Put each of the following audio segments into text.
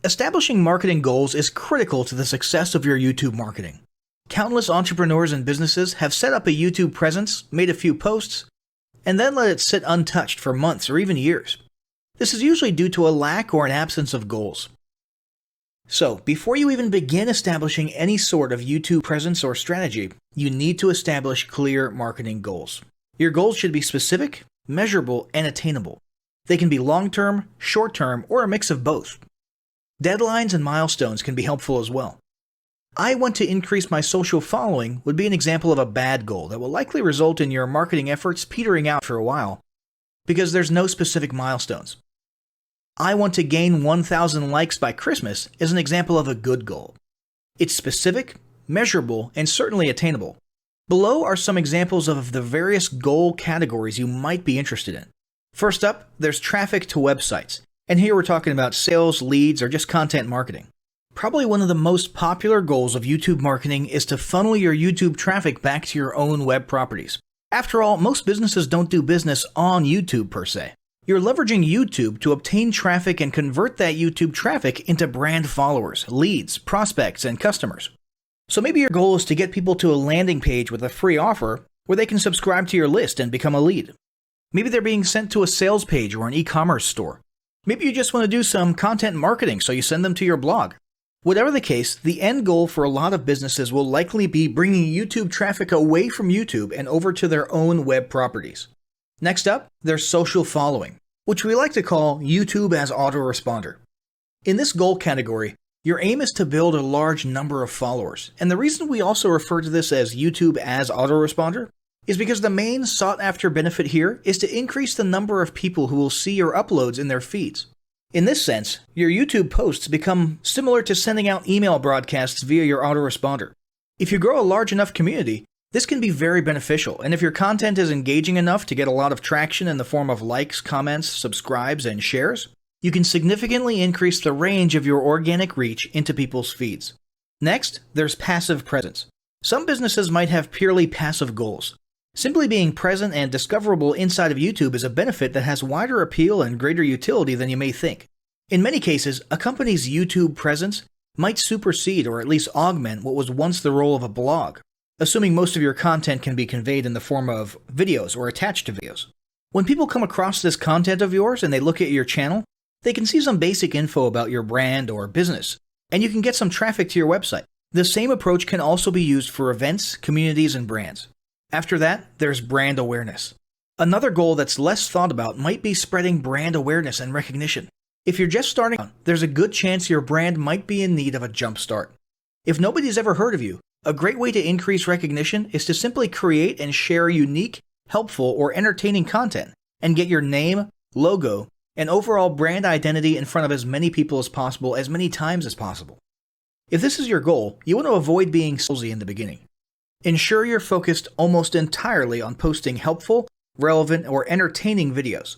Establishing marketing goals is critical to the success of your YouTube marketing. Countless entrepreneurs and businesses have set up a YouTube presence, made a few posts, and then let it sit untouched for months or even years. This is usually due to a lack or an absence of goals. So, before you even begin establishing any sort of YouTube presence or strategy, you need to establish clear marketing goals. Your goals should be specific, measurable, and attainable. They can be long-term, short-term, or a mix of both. Deadlines and milestones can be helpful as well. I want to increase my social following would be an example of a bad goal that will likely result in your marketing efforts petering out for a while because there's no specific milestones. I want to gain 1,000 likes by Christmas is an example of a good goal. It's specific, measurable, and certainly attainable. Below are some examples of the various goal categories you might be interested in. First up, there's traffic to websites. And here we're talking about sales, leads, or just content marketing. Probably one of the most popular goals of YouTube marketing is to funnel your YouTube traffic back to your own web properties. After all, most businesses don't do business on YouTube per se. You're leveraging YouTube to obtain traffic and convert that YouTube traffic into brand followers, leads, prospects, and customers. So maybe your goal is to get people to a landing page with a free offer where they can subscribe to your list and become a lead. Maybe they're being sent to a sales page or an e-commerce store. Maybe you just want to do some content marketing, so you send them to your blog. Whatever the case, the end goal for a lot of businesses will likely be bringing YouTube traffic away from YouTube and over to their own web properties. Next up, there's social following, which we like to call YouTube as autoresponder. In this goal category, your aim is to build a large number of followers, and the reason we also refer to this as YouTube as autoresponder is because the main sought-after benefit here is to increase the number of people who will see your uploads in their feeds. In this sense, your YouTube posts become similar to sending out email broadcasts via your autoresponder. If you grow a large enough community, this can be very beneficial, and if your content is engaging enough to get a lot of traction in the form of likes, comments, subscribes, and shares, you can significantly increase the range of your organic reach into people's feeds. Next, there's passive presence. Some businesses might have purely passive goals. Simply being present and discoverable inside of YouTube is a benefit that has wider appeal and greater utility than you may think. In many cases, a company's YouTube presence might supersede or at least augment what was once the role of a blog, assuming most of your content can be conveyed in the form of videos or attached to videos. When people come across this content of yours and they look at your channel, they can see some basic info about your brand or business, and you can get some traffic to your website. The same approach can also be used for events, communities, and brands. After that, there's brand awareness. Another goal that's less thought about might be spreading brand awareness and recognition. If you're just starting out, there's a good chance your brand might be in need of a jump start. If nobody's ever heard of you, a great way to increase recognition is to simply create and share unique, helpful, or entertaining content and get your name, logo, and overall brand identity in front of as many people as possible as many times as possible. If this is your goal, you want to avoid being salesy in the beginning. Ensure you're focused almost entirely on posting helpful, relevant, or entertaining videos.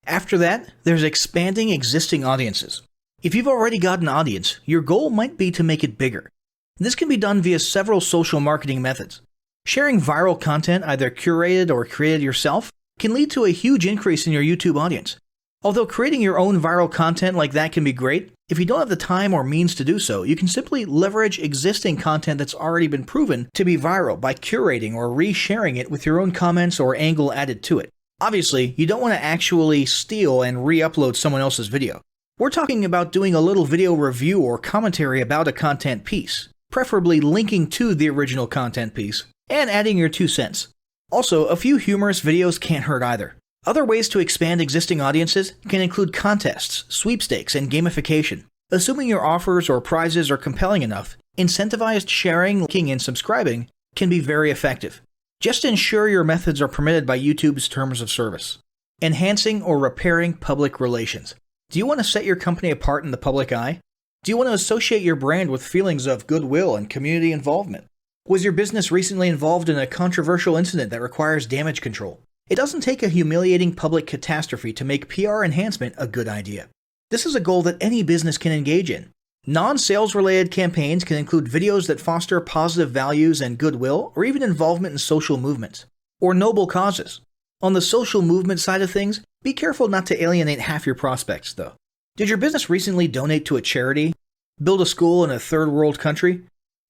After that, there's expanding existing audiences. If you've already got an audience, your goal might be to make it bigger. This can be done via several social marketing methods. Sharing viral content, either curated or created yourself, can lead to a huge increase in your YouTube audience. Although creating your own viral content like that can be great, if you don't have the time or means to do so, you can simply leverage existing content that's already been proven to be viral by curating or resharing it with your own comments or angle added to it. Obviously, you don't want to actually steal and re-upload someone else's video. We're talking about doing a little video review or commentary about a content piece, preferably linking to the original content piece, and adding your 2 cents. Also, a few humorous videos can't hurt either. Other ways to expand existing audiences can include contests, sweepstakes, and gamification. Assuming your offers or prizes are compelling enough, incentivized sharing, liking, and subscribing can be very effective. Just ensure your methods are permitted by YouTube's terms of service. Enhancing or repairing public relations. Do you want to set your company apart in the public eye? Do you want to associate your brand with feelings of goodwill and community involvement? Was your business recently involved in a controversial incident that requires damage control? It doesn't take a humiliating public catastrophe to make PR enhancement a good idea. This is a goal that any business can engage in. Non-sales related campaigns can include videos that foster positive values and goodwill, or even involvement in social movements, or noble causes. On the social movement side of things, be careful not to alienate half your prospects, though. Did your business recently donate to a charity, build a school in a third world country,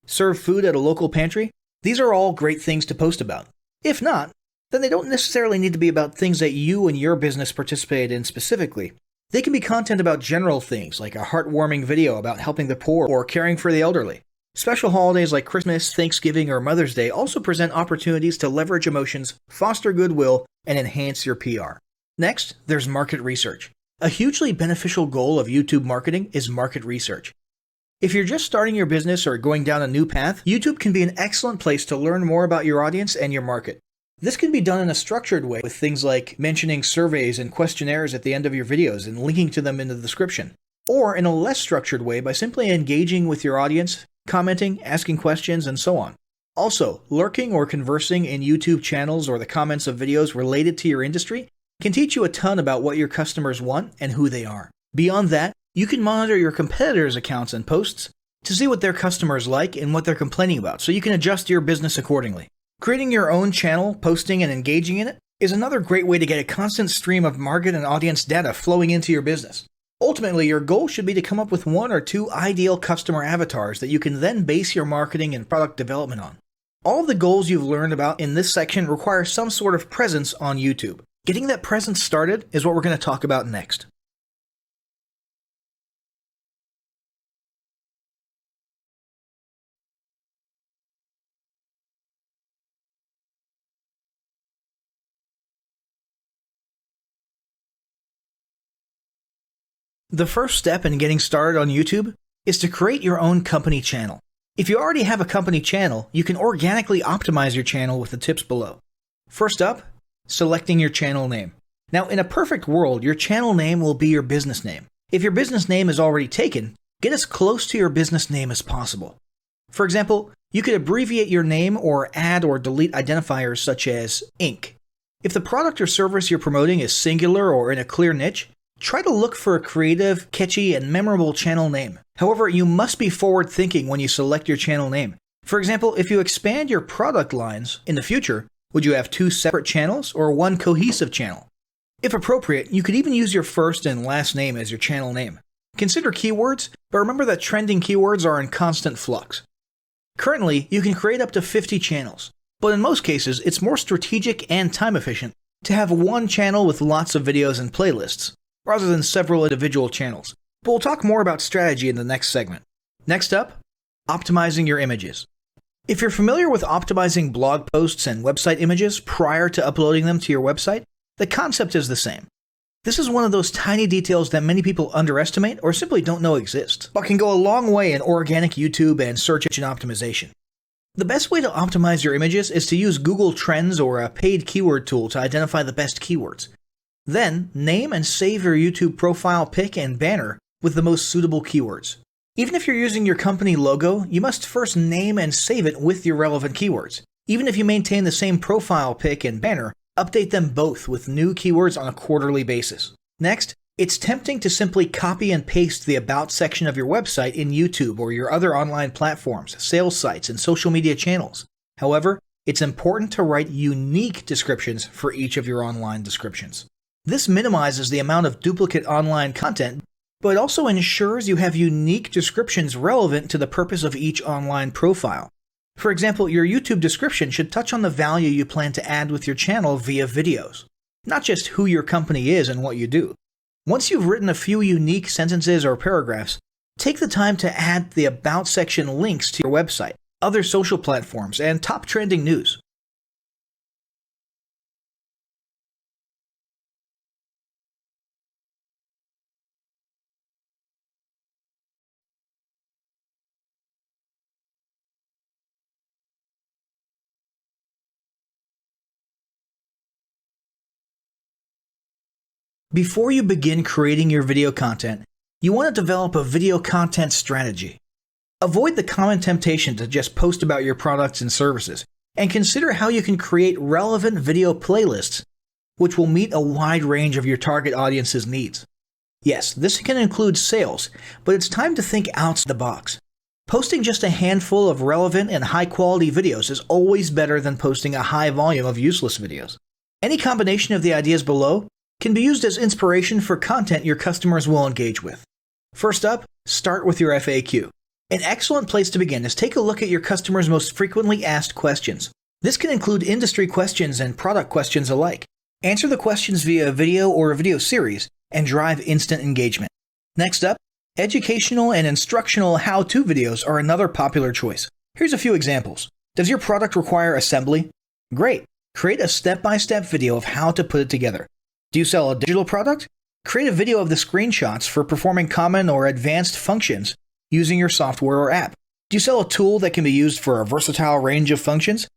serve food at a local pantry? These are all great things to post about. If not, then they don't necessarily need to be about things that you and your business participated in specifically. They can be content about general things like a heartwarming video about helping the poor or caring for the elderly. Special holidays like Christmas, Thanksgiving, or Mother's Day also present opportunities to leverage emotions, foster goodwill, and enhance your PR. Next, there's market research. A hugely beneficial goal of YouTube marketing is market research. If you're just starting your business or going down a new path, YouTube can be an excellent place to learn more about your audience and your market. This can be done in a structured way with things like mentioning surveys and questionnaires at the end of your videos and linking to them in the description, or in a less structured way by simply engaging with your audience, commenting, asking questions, and so on. Also, lurking or conversing in YouTube channels or the comments of videos related to your industry can teach you a ton about what your customers want and who they are. Beyond that, you can monitor your competitors' accounts and posts to see what their customers like and what they're complaining about, so you can adjust your business accordingly. Creating your own channel, posting, and engaging in it is another great way to get a constant stream of market and audience data flowing into your business. Ultimately, your goal should be to come up with 1 or 2 ideal customer avatars that you can then base your marketing and product development on. All of the goals you've learned about in this section require some sort of presence on YouTube. Getting that presence started is what we're going to talk about next. The first step in getting started on YouTube is to create your own company channel. If you already have a company channel, you can organically optimize your channel with the tips below. First up, selecting your channel name. Now, in a perfect world, your channel name will be your business name. If your business name is already taken, get as close to your business name as possible. For example, you could abbreviate your name or add or delete identifiers such as Inc. If the product or service you're promoting is singular or in a clear niche, try to look for a creative, catchy, and memorable channel name. However, you must be forward-thinking when you select your channel name. For example, if you expand your product lines in the future, would you have 2 separate channels or 1 cohesive channel? If appropriate, you could even use your first and last name as your channel name. Consider keywords, but remember that trending keywords are in constant flux. Currently, you can create up to 50 channels, but in most cases, it's more strategic and time efficient to have 1 channel with lots of videos and playlists, rather than several individual channels. But we'll talk more about strategy in the next segment. Next up, optimizing your images. If you're familiar with optimizing blog posts and website images prior to uploading them to your website, the concept is the same. This is one of those tiny details that many people underestimate or simply don't know exist, but can go a long way in organic YouTube and search engine optimization. The best way to optimize your images is to use Google Trends or a paid keyword tool to identify the best keywords. Then, name and save your YouTube profile pic and banner with the most suitable keywords. Even if you're using your company logo, you must first name and save it with your relevant keywords. Even if you maintain the same profile pic and banner, update them both with new keywords on a quarterly basis. Next, it's tempting to simply copy and paste the About section of your website in YouTube or your other online platforms, sales sites, and social media channels. However, it's important to write unique descriptions for each of your online descriptions. This minimizes the amount of duplicate online content, but also ensures you have unique descriptions relevant to the purpose of each online profile. For example, your YouTube description should touch on the value you plan to add with your channel via videos, not just who your company is and what you do. Once you've written a few unique sentences or paragraphs, take the time to add the About section links to your website, other social platforms, and top trending news. Before you begin creating your video content, you want to develop a video content strategy. Avoid the common temptation to just post about your products and services, and consider how you can create relevant video playlists which will meet a wide range of your target audience's needs. Yes, this can include sales, but it's time to think outside the box. Posting just a handful of relevant and high-quality videos is always better than posting a high volume of useless videos. Any combination of the ideas below can be used as inspiration for content your customers will engage with. First up, start with your FAQ. An excellent place to begin is take a look at your customers' most frequently asked questions. This can include industry questions and product questions alike. Answer the questions via a video or a video series and drive instant engagement. Next up, educational and instructional how-to videos are another popular choice. Here's a few examples. Does your product require assembly? Great. Create a step-by-step video of how to put it together. Do you sell a digital product? Create a video of the screenshots for performing common or advanced functions using your software or app. Do you sell a tool that can be used for a versatile range of functions?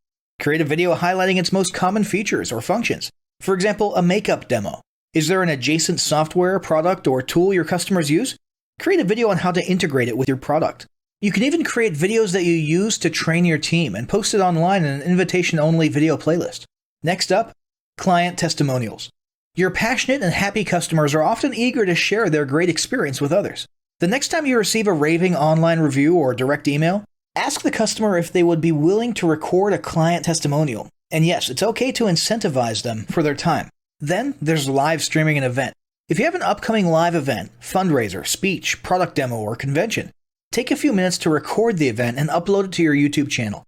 Create a video highlighting its most common features or functions. For example, a makeup demo. Is there an adjacent software, product, or tool your customers use? Create a video on how to integrate it with your product. You can even create videos that you use to train your team and post it online in an invitation-only video playlist. Next up, client testimonials. Your passionate and happy customers are often eager to share their great experience with others. The next time you receive a raving online review or direct email, ask the customer if they would be willing to record a client testimonial. And yes, it's okay to incentivize them for their time. Then there's live streaming an event. If you have an upcoming live event, fundraiser, speech, product demo, or convention, take a few minutes to record the event and upload it to your YouTube channel.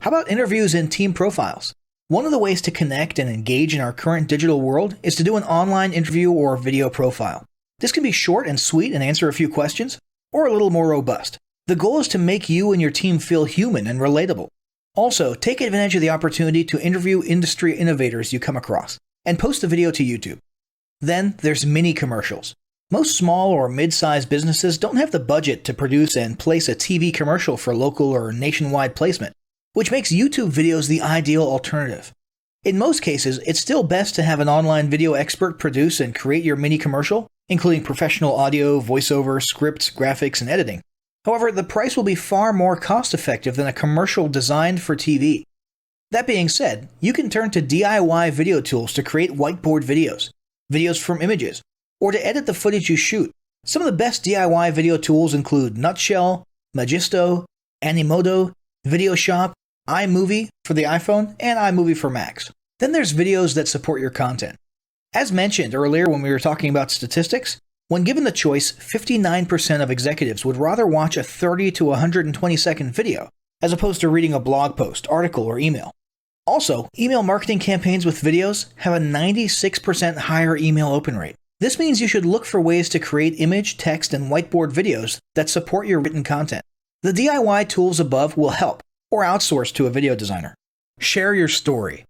How about interviews and team profiles? One of the ways to connect and engage in our current digital world is to do an online interview or video profile. This can be short and sweet and answer a few questions, or a little more robust. The goal is to make you and your team feel human and relatable. Also, take advantage of the opportunity to interview industry innovators you come across, and post a video to YouTube. Then there's mini commercials. Most small or mid-sized businesses don't have the budget to produce and place a TV commercial for local or nationwide placement, which makes YouTube videos the ideal alternative. In most cases, it's still best to have an online video expert produce and create your mini commercial, including professional audio, voiceover, scripts, graphics, and editing. However, the price will be far more cost-effective than a commercial designed for TV. That being said, you can turn to DIY video tools to create whiteboard videos, videos from images, or to edit the footage you shoot. Some of the best DIY video tools include Nutshell, Magisto, Animoto, Videoshop, iMovie for the iPhone, and iMovie for Macs. Then there's videos that support your content. As mentioned earlier when we were talking about statistics, when given the choice, 59% of executives would rather watch a 30 to 120 second video as opposed to reading a blog post, article, or email. Also, email marketing campaigns with videos have a 96% higher email open rate. This means you should look for ways to create image, text, and whiteboard videos that support your written content. The DIY tools above will help, or outsource to a video designer. Share your story.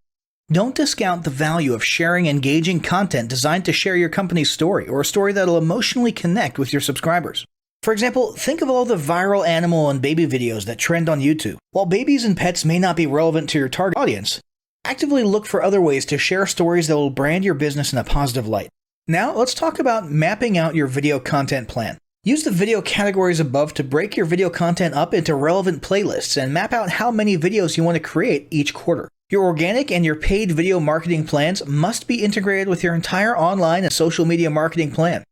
Don't discount the value of sharing engaging content designed to share your company's story, or a story that'll emotionally connect with your subscribers. For example, think of all the viral animal and baby videos that trend on YouTube. While babies and pets may not be relevant to your target audience, actively look for other ways to share stories that will brand your business in a positive light. Now, let's talk about mapping out your video content plan. Use the video categories above to break your video content up into relevant playlists and map out how many videos you want to create each quarter. Your organic and your paid video marketing plans must be integrated with your entire online and social media marketing plan.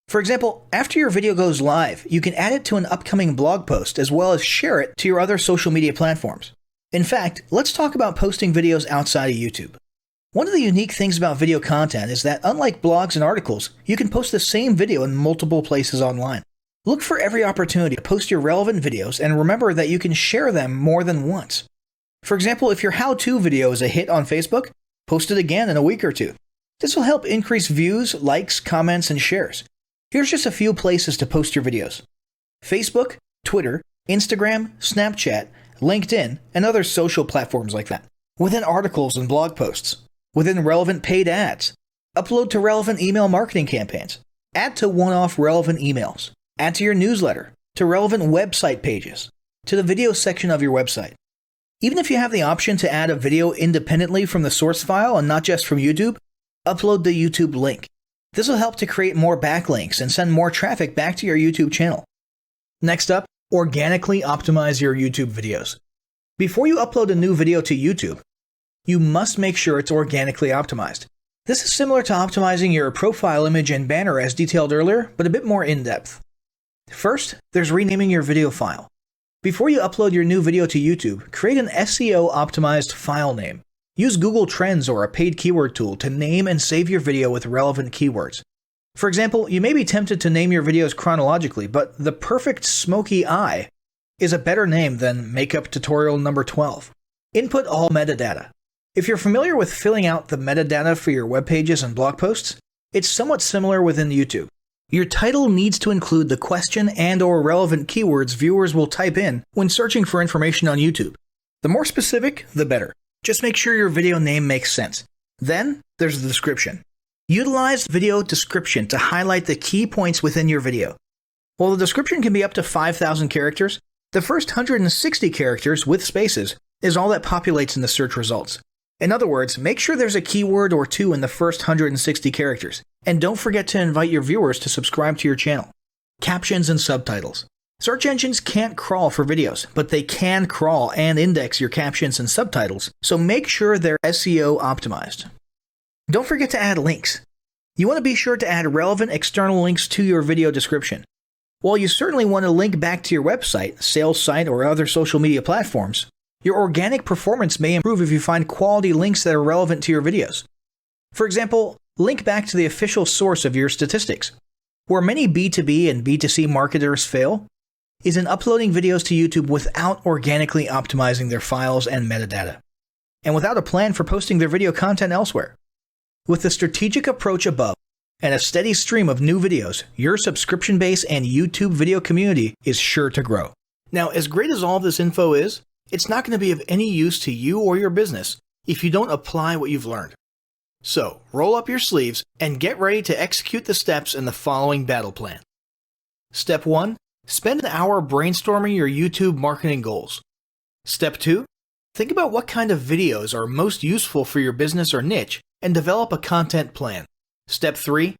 For example, after your video goes live, you can add it to an upcoming blog post as well as share it to your other social media platforms. In fact, let's talk about posting videos outside of YouTube. One of the unique things about video content is that unlike blogs and articles, you can post the same video in multiple places online. Look for every opportunity to post your relevant videos and remember that you can share them more than once. For example, if your how-to video is a hit on Facebook, post it again in a week or two. This will help increase views, likes, comments, and shares. Here's just a few places to post your videos: Facebook, Twitter, Instagram, Snapchat, LinkedIn, and other social platforms like that. Within articles and blog posts. Within relevant paid ads. Upload to relevant email marketing campaigns. Add to one-off relevant emails. Add to your newsletter. To relevant website pages. To the video section of your website. Even if you have the option to add a video independently from the source file and not just from YouTube, upload the YouTube link. This will help to create more backlinks and send more traffic back to your YouTube channel. Next up, organically optimize your YouTube videos. Before you upload a new video to YouTube, you must make sure it's organically optimized. This is similar to optimizing your profile image and banner as detailed earlier, but a bit more in-depth. First, there's renaming your video file. Before you upload your new video to YouTube, create an SEO-optimized file name. Use Google Trends or a paid keyword tool to name and save your video with relevant keywords. For example, you may be tempted to name your videos chronologically, but the perfect smoky eye is a better name than makeup tutorial number 12. Input all metadata. If you're familiar with filling out the metadata for your web pages and blog posts, it's somewhat similar within YouTube. Your title needs to include the question and/or relevant keywords viewers will type in when searching for information on YouTube. The more specific, the better. Just make sure your video name makes sense. Then, there's the description. Utilize video description to highlight the key points within your video. While the description can be up to 5,000 characters, the first 160 characters with spaces is all that populates in the search results. In other words, make sure there's a keyword or two in the first 160 characters, and don't forget to invite your viewers to subscribe to your channel. Captions and subtitles. Search engines can't crawl for videos, but they can crawl and index your captions and subtitles, so make sure they're SEO optimized. Don't forget to add links. You want to be sure to add relevant external links to your video description. While you certainly want to link back to your website, sales site, or other social media platforms, your organic performance may improve if you find quality links that are relevant to your videos. For example, link back to the official source of your statistics. Where many B2B and B2C marketers fail is in uploading videos to YouTube without organically optimizing their files and metadata, and without a plan for posting their video content elsewhere. With the strategic approach above and a steady stream of new videos, your subscription base and YouTube video community is sure to grow. Now, as great as all this info is, it's not going to be of any use to you or your business if you don't apply what you've learned. So, roll up your sleeves and get ready to execute the steps in the following battle plan. Step 1. Spend an hour brainstorming your YouTube marketing goals. Step 2. Think about what kind of videos are most useful for your business or niche and develop a content plan. Step 3.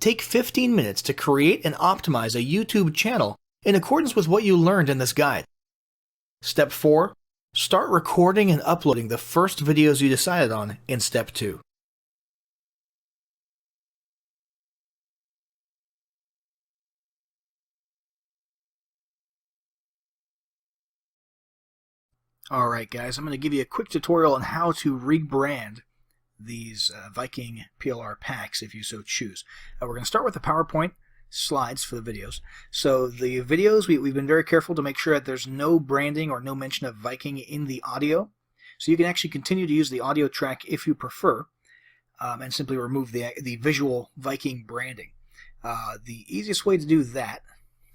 Take 15 minutes to create and optimize a YouTube channel in accordance with what you learned in this guide. Step 4. Start recording and uploading the first videos you decided on in Step 2. Alright guys, I'm going to give you a quick tutorial on how to rebrand these Viking PLR packs if you so choose. We're going to start with the PowerPoint slides for the videos. So the videos, we've been very careful to make sure that there's no branding or no mention of Viking in the audio. So you can actually continue to use the audio track if you prefer, and simply remove the visual Viking branding. The easiest way to do that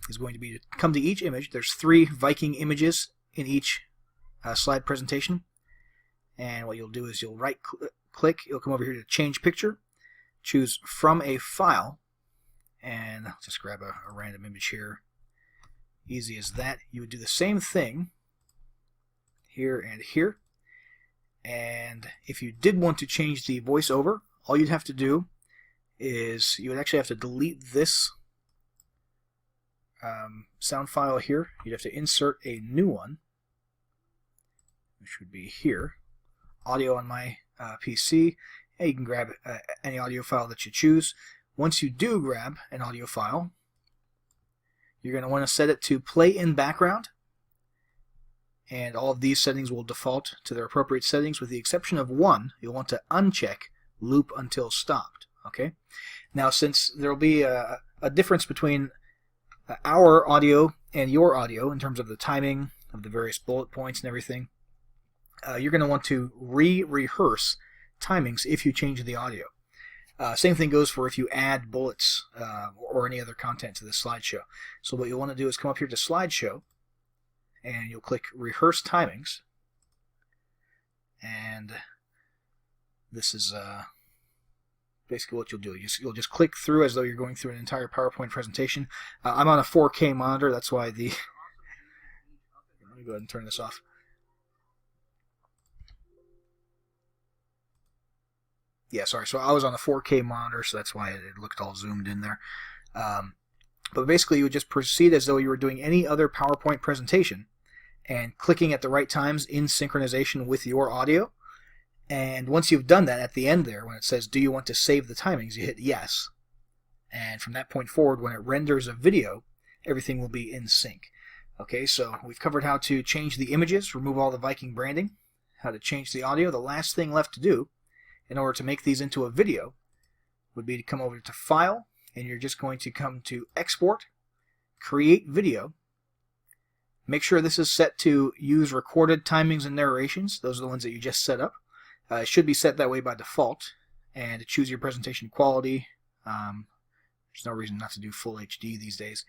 is going to be to come to each image. There's 3 Viking images in each slide presentation, and what you'll do is you'll right click, you'll come over here to change picture, choose from a file, and I'll just grab a random image here. Easy as that. You would do the same thing here and here, and if you did want to change the voiceover, all you'd have to do is you would actually have to delete this sound file here. You'd have to insert a new one, which would be here. Audio on my PC. And you can grab any audio file that you choose. Once you do grab an audio file, you're going to want to set it to play in background, and all of these settings will default to their appropriate settings with the exception of one. You'll want to uncheck loop until stopped. Okay. Now, since there will be a difference between our audio and your audio in terms of the timing of the various bullet points and everything, you're going to want to rehearse timings if you change the audio. Same thing goes for if you add bullets or any other content to the slideshow. So what you'll want to do is come up here to slideshow, and you'll click rehearse timings, and this is basically what you'll do. You'll just click through as though you're going through an entire PowerPoint presentation. I'm on a 4K monitor, that's why the... Let me go ahead and turn this off. Yeah, sorry. So I was on a 4K monitor, so that's why it looked all zoomed in there. But basically, you would just proceed as though you were doing any other PowerPoint presentation and clicking at the right times in synchronization with your audio. And once you've done that, at the end there, when it says, do you want to save the timings, you hit yes. And from that point forward, when it renders a video, everything will be in sync. Okay, so we've covered how to change the images, remove all the Viking branding, how to change the audio, the last thing left to do in order to make these into a video would be to come over to File, and you're just going to come to Export, Create Video. Make sure this is set to use recorded timings and narrations. Those are the ones that you just set up. It should be set that way by default. And choose your presentation quality. There's no reason not to do full HD these days.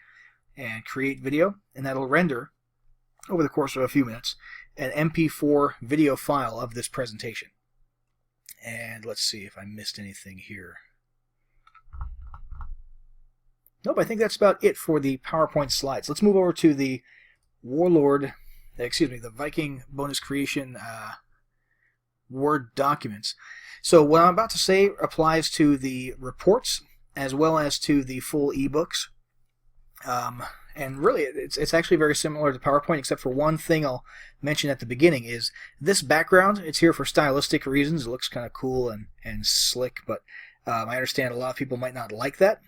And create video, and that'll render, over the course of a few minutes, an MP4 video file of this presentation. And let's see if I missed anything here. Nope, I think that's about it for the PowerPoint slides. Let's move over to the the Viking bonus creation Word documents. So what I'm about to say applies to the reports as well as to the full ebooks. And really, it's actually very similar to PowerPoint, except for one thing I'll mention at the beginning is this background. It's here for stylistic reasons. It looks kind of cool and slick, but I understand a lot of people might not like that.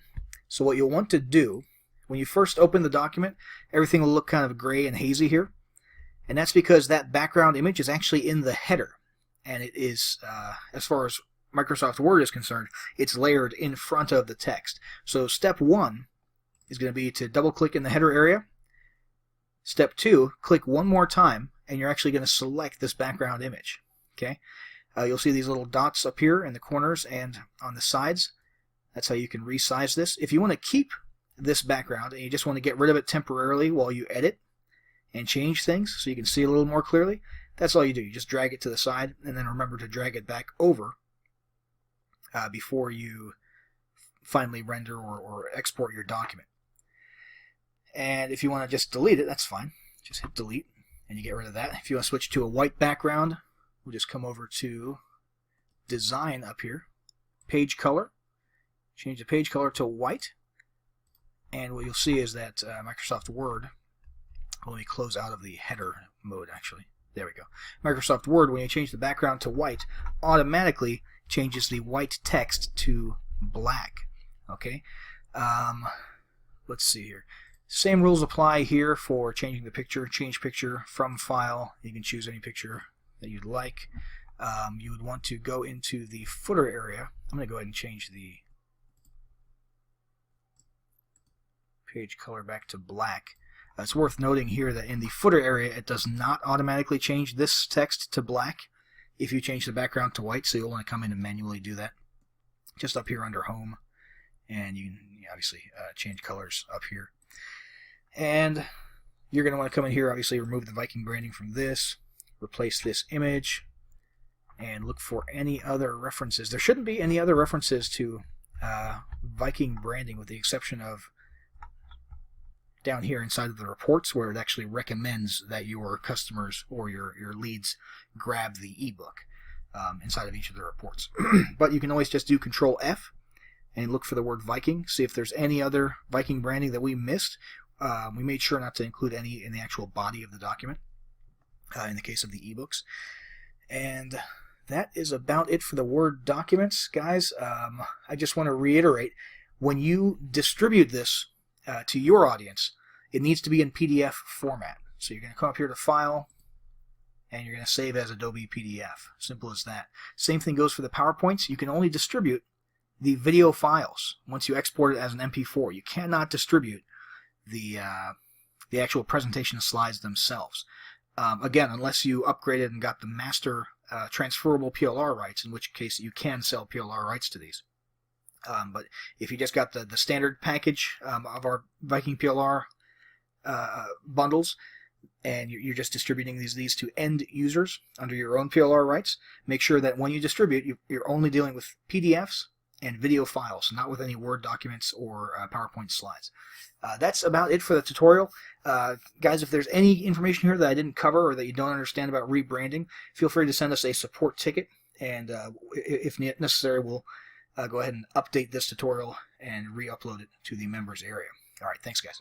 So what you'll want to do, when you first open the document, everything will look kind of gray and hazy here. And that's because that background image is actually in the header. And it is, as far as Microsoft Word is concerned, it's layered in front of the text. So step 1 is going to be to double-click in the header area. Step 2, click one more time, and you're actually going to select this background image. Okay, you'll see these little dots up here in the corners and on the sides. That's how you can resize this. If you want to keep this background and you just want to get rid of it temporarily while you edit and change things so you can see a little more clearly, that's all you do. You just drag it to the side, and then remember to drag it back over before you finally render or export your document. And if you want to just delete it, that's fine. Just hit delete, and you get rid of that. If you want to switch to a white background, we'll just come over to Design up here, Page Color, change the page color to white, and what you'll see is that Microsoft Word, let me close out of the header mode actually. There we go. Microsoft Word, when you change the background to white, automatically changes the white text to black. Okay. Let's see here. Same rules apply here for changing the picture. Change picture from file. You can choose any picture that you'd like. You would want to go into the footer area. I'm going to go ahead and change the page color back to black. It's worth noting here that in the footer area it does not automatically change this text to black if you change the background to white, so you'll want to come in and manually do that. Just up here under Home, and you can obviously change colors up here. And you're going to want to come in here, obviously remove the Viking branding from this, replace this image, and look for any other references. There shouldn't be any other references to Viking branding with the exception of down here inside of the reports, where it actually recommends that your customers or your leads grab the ebook inside of each of the reports. But you can always just do Control F and look for the word Viking, see if there's any other Viking branding that we missed. We made sure not to include any in the actual body of the document in the case of the ebooks. And that is about it for the Word documents, guys. I just want to reiterate, when you distribute this to your audience, it needs to be in PDF format. So you're going to come up here to File, and you're going to save as Adobe PDF. Simple as that. Same thing goes for the PowerPoints. You can only distribute the video files once you export it as an MP4. You cannot distribute the actual presentation slides themselves. Again, unless you upgraded and got the master transferable PLR rights, in which case you can sell PLR rights to these. But if you just got the standard package of our Viking PLR bundles, and you're just distributing these to end users under your own PLR rights, make sure that when you distribute, you're only dealing with PDFs and video files, not with any Word documents or PowerPoint slides. That's about it for the tutorial. Guys, if there's any information here that I didn't cover or that you don't understand about rebranding, feel free to send us a support ticket, and if necessary, we'll go ahead and update this tutorial and re-upload it to the members area. All right, thanks, guys.